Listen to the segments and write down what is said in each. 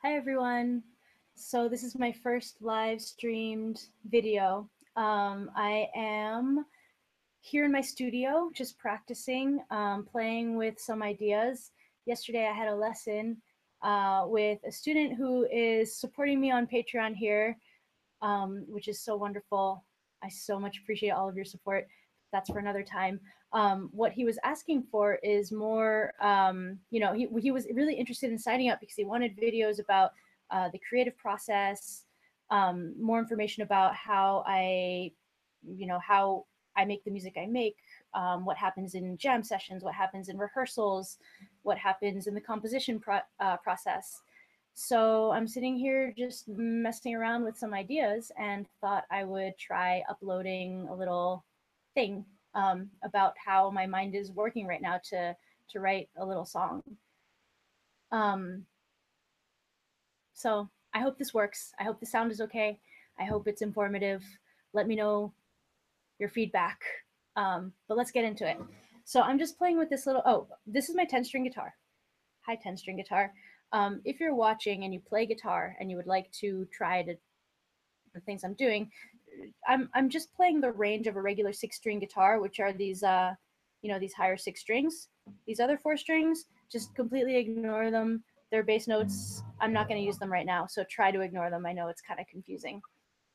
Hi everyone. So this is my first live streamed video. I am here in my studio just practicing, playing with some ideas. Yesterday I had a lesson with a student who is supporting me on Patreon here, which is so wonderful. I so much appreciate all of your support. That's for another time. What he was asking for is more, he was really interested in signing up because he wanted videos about the creative process, more information about how I make the music I make, what happens in jam sessions, what happens in rehearsals, what happens in the composition process. So I'm sitting here just messing around with some ideas and thought I would try uploading a little thing about how my mind is working right now to write a little song. Um, so I hope this works. I hope the sound is okay. I hope it's informative. Let me know your feedback. But let's get into it. So I'm just playing with this little, this is my 10-string guitar. Hi, 10-string guitar. If you're watching and you play guitar and you would like to try the things I'm doing, I'm just playing the range of a regular 6-string guitar, which are these these higher 6 strings. These other 4 strings, just completely ignore them. They're bass notes. I'm not going to use them right now, so try to ignore them. I know it's kind of confusing.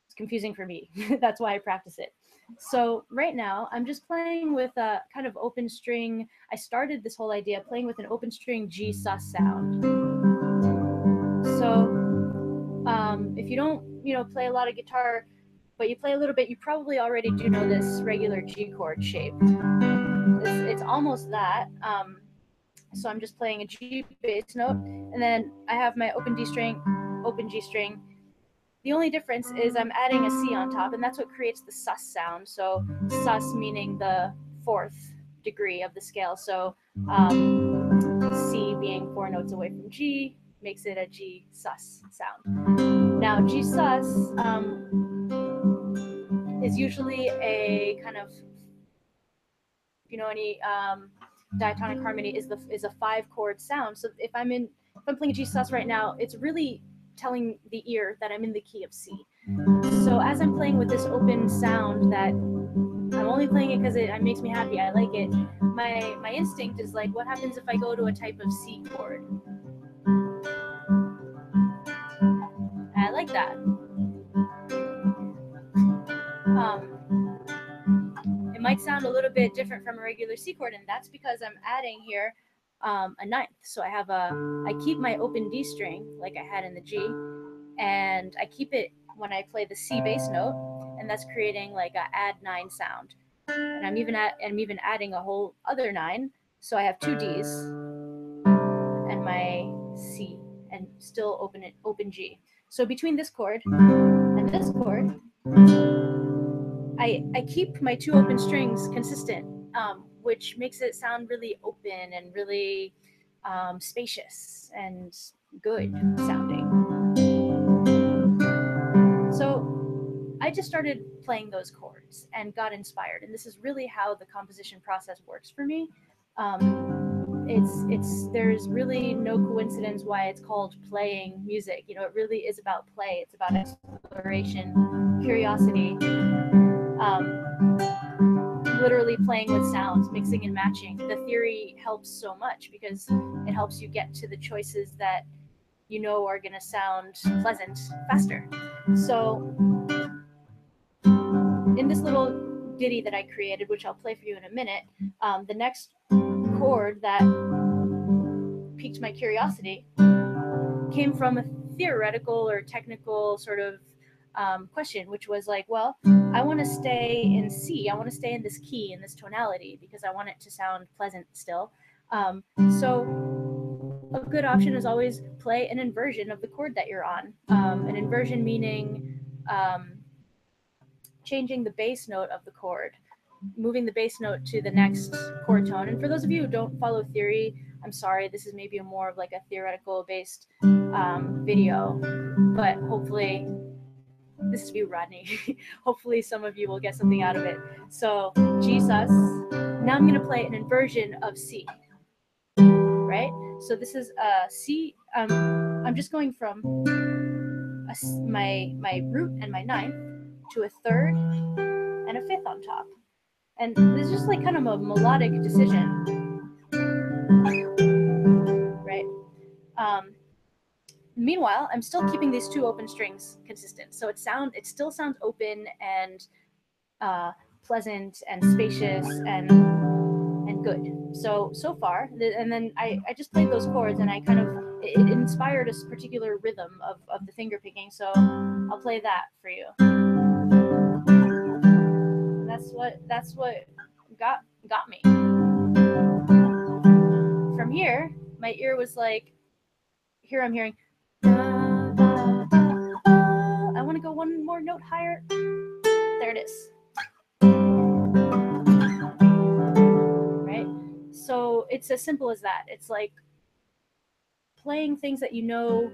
It's confusing for me. That's why I practice it. So right now, I'm just playing with a kind of open string. I started this whole idea playing with an open string G sus sound. So if you don't, play a lot of guitar, but you play a little bit, you probably already do know this regular G chord shape. It's almost that. So I'm just playing a G bass note, and then I have my open D string, open G string. The only difference is I'm adding a C on top, and that's what creates the sus sound. So sus meaning the 4th degree of the scale. So C being 4 notes away from G makes it a G sus sound. Now G sus is usually a kind of, any diatonic harmony is a 5-chord sound. So if I'm playing a G sus right now, it's really telling the ear that I'm in the key of C. So as I'm playing with this open sound that I'm only playing it because it makes me happy, I like it, my instinct is like, what happens if I go to a type of C chord? I like that. It might sound a little bit different from a regular C chord, and that's because I'm adding here a ninth. So I keep my open D string like I had in the G, and I keep it when I play the C bass note, and that's creating like a add 9 sound. And I'm even adding a whole other 9, so I have 2 Ds and my C, and still open G. So between this chord and this chord, I keep my 2 open strings consistent, which makes it sound really open and really spacious and good sounding. So I just started playing those chords and got inspired, and this is really how the composition process works for me. There's really no coincidence why it's called playing music. It really is about play. It's about exploration, curiosity, literally playing with sounds, mixing and matching. The theory helps so much because it helps you get to the choices that are going to sound pleasant faster. So in this little ditty that I created, which I'll play for you in a minute, the next chord that piqued my curiosity came from a theoretical or technical sort of question, which was like, well, I want to stay in C. I want to stay in this key, in this tonality, because I want it to sound pleasant still. So a good option is always play an inversion of the chord that you're on. An inversion meaning changing the bass note of the chord, moving the bass note to the next chord tone. And for those of you who don't follow theory, I'm sorry, this is maybe more of like a theoretical based video, but hopefully, this is you, Rodney. Hopefully some of you will get something out of it. So G sus. Now I'm going to play an inversion of C, right? So this is C. I'm just going from my root and my ninth to a third and a fifth on top. And this is just like kind of a melodic decision, right? Meanwhile, I'm still keeping these two open strings consistent. So it still sounds open and pleasant and spacious and good. So far, and then I just played those chords, and I kind of it inspired a particular rhythm of the finger picking. So I'll play that for you. That's what got me. From here, my ear was like, here I'm hearing. I want to go one more note higher. There it is. Right? So it's as simple as that. It's like playing things that you know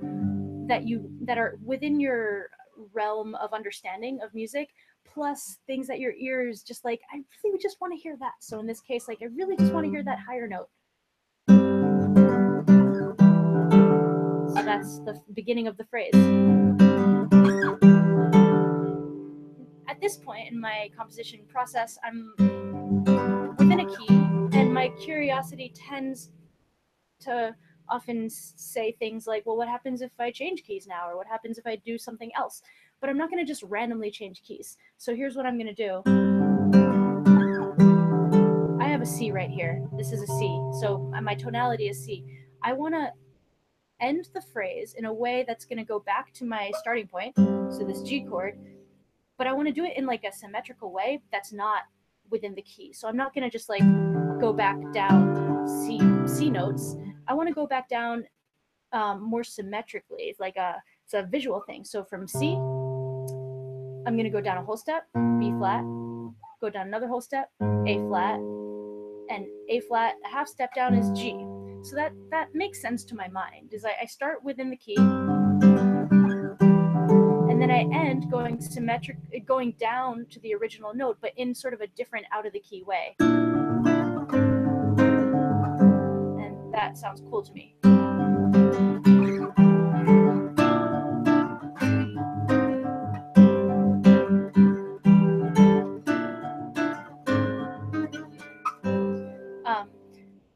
that are within your realm of understanding of music, plus things that your ears just like, I really just want to hear that. So in this case, like I really just want to hear that higher note. So that's the beginning of the phrase. At this point in my composition process, I'm within a key, and my curiosity tends to often say things like, well, what happens if I change keys now? Or what happens if I do something else? But I'm not going to just randomly change keys. So here's what I'm going to do. I have a C right here. This is a C. So my tonality is C. I want to end the phrase in a way that's going to go back to my starting point, so this G chord, but I want to do it in like a symmetrical way that's not within the key. So I'm not going to just like go back down C notes. I want to go back down more symmetrically. It's like it's a visual thing. So from C, I'm going to go down a whole step, B flat, go down another whole step, A flat, and A flat, a half step down is G. So that makes sense to my mind. Is I start within the key, and then I end going going down to the original note, but in sort of a different out of the key way. And that sounds cool to me.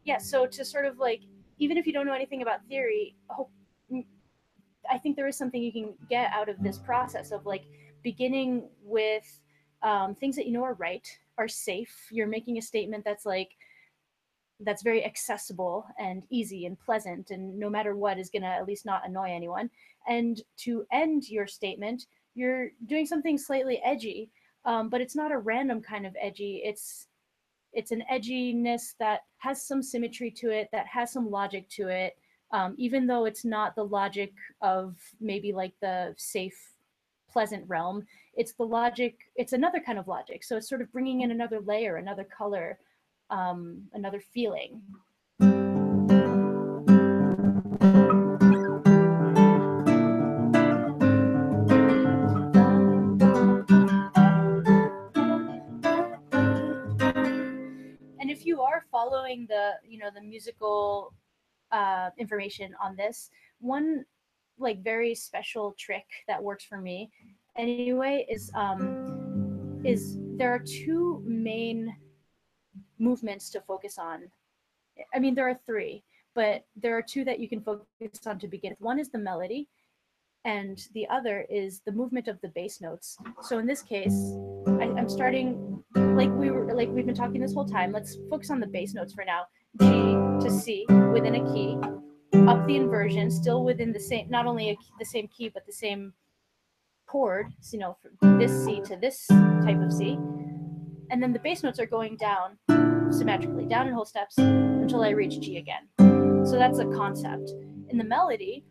Yeah, so to sort of like, even if you don't know anything about theory, I think there is something you can get out of this process of like beginning with things that you know are right, are safe. You're making a statement that's very accessible and easy and pleasant, and no matter what is going to at least not annoy anyone. And to end your statement, you're doing something slightly edgy, but it's not a random kind of edgy. It's an edginess that has some symmetry to it, that has some logic to it, even though it's not the logic of maybe like the safe, pleasant realm. It's the logic, it's another kind of logic. So it's sort of bringing in another layer, another color, another feeling. And if you are following the musical information on this, one like very special trick that works for me anyway is there are two main movements to focus on. I mean, there are three, but there are two that you can focus on to begin with. One is the melody, and the other is the movement of the bass notes. So in this case, I'm starting we've been talking this whole time. Let's focus on the bass notes for now. G to C within a key, up the inversion, still within the same, not only the same key, but the same chord, from this C to this type of C. And then the bass notes are going down symmetrically, down in whole steps until I reach G again. So that's a concept. In the melody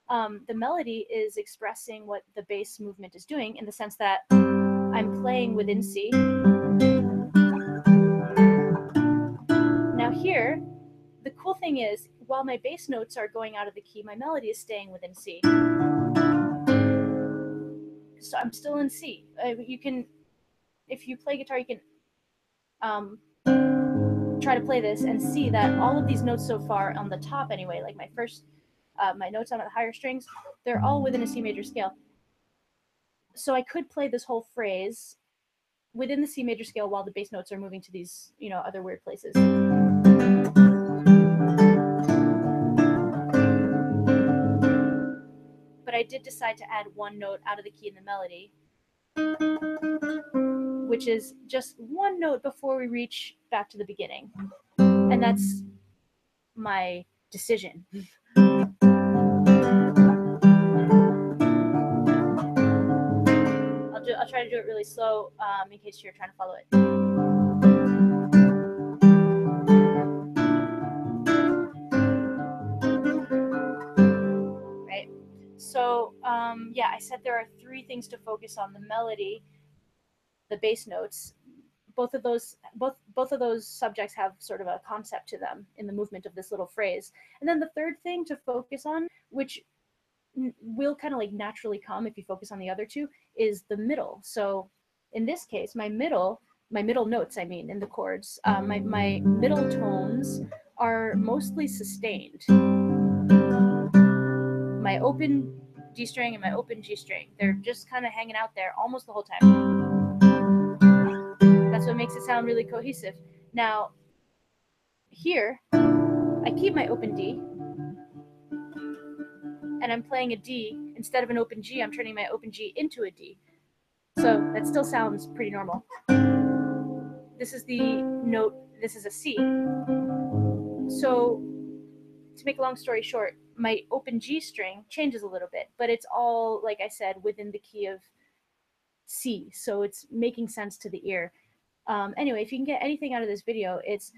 is expressing what the bass movement is doing, in the sense that I'm playing within C. Now here, the cool thing is, while my bass notes are going out of the key, my melody is staying within C. So I'm still in C. You can, if you play guitar, you can try to play this and see that all of these notes so far on the top anyway, like my first, my notes on the higher strings, they're all within a C major scale. So I could play this whole phrase within the C major scale while the bass notes are moving to these, you know, other weird places. But I did decide to add one note out of the key in the melody, which is just one note before we reach back to the beginning. And that's my decision. I'll try to do it really slow in case you're trying to follow it. Right. So yeah, I said there are 3 things to focus on: the melody, the bass notes. Both of those subjects have sort of a concept to them in the movement of this little phrase. And then the third thing to focus on, which will kind of like naturally come if you focus on the other 2, is the middle. So in this case, my middle notes, I mean, in the chords, my middle tones are mostly sustained. My open D string and my open G string, they're just kind of hanging out there almost the whole time. That's what makes it sound really cohesive. Now, here, I keep my open D, and I'm playing a D. Instead of an open G, I'm turning my open G into a D. So that still sounds pretty normal. This is the note, this is a C. So to make a long story short, my open G string changes a little bit, but it's all, like I said, within the key of C. So it's making sense to the ear. Anyway, if you can get anything out of this video, it's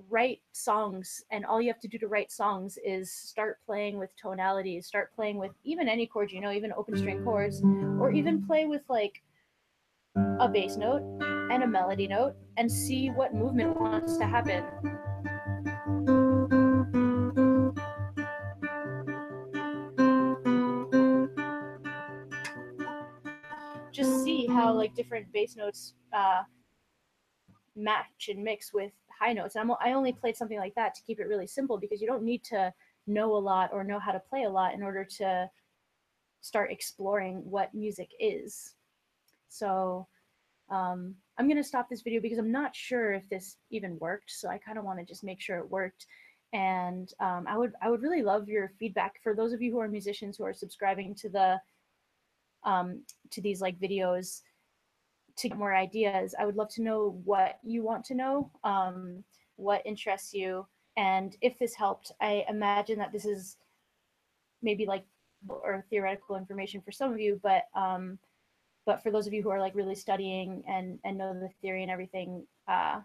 write songs, and all you have to do to write songs is start playing with tonalities, start playing with even any chord, you know, even open string chords, or even play with like a bass note and a melody note and see what movement wants to happen. Just see how like different bass notes match and mix with high notes. And I only played something like that to keep it really simple, because you don't need to know a lot or know how to play a lot in order to start exploring what music is. So I'm going to stop this video because I'm not sure if this even worked. So I kind of want to just make sure it worked. And I would really love your feedback. For those of you who are musicians who are subscribing to the to these like videos to get more ideas, I would love to know what you want to know, what interests you, and if this helped. I imagine that this is maybe like or theoretical information for some of you, but for those of you who are like really studying and know the theory and everything, I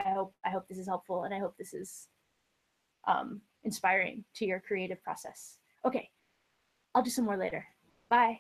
hope this is helpful, and I hope this is inspiring to your creative process. Okay, I'll do some more later. Bye.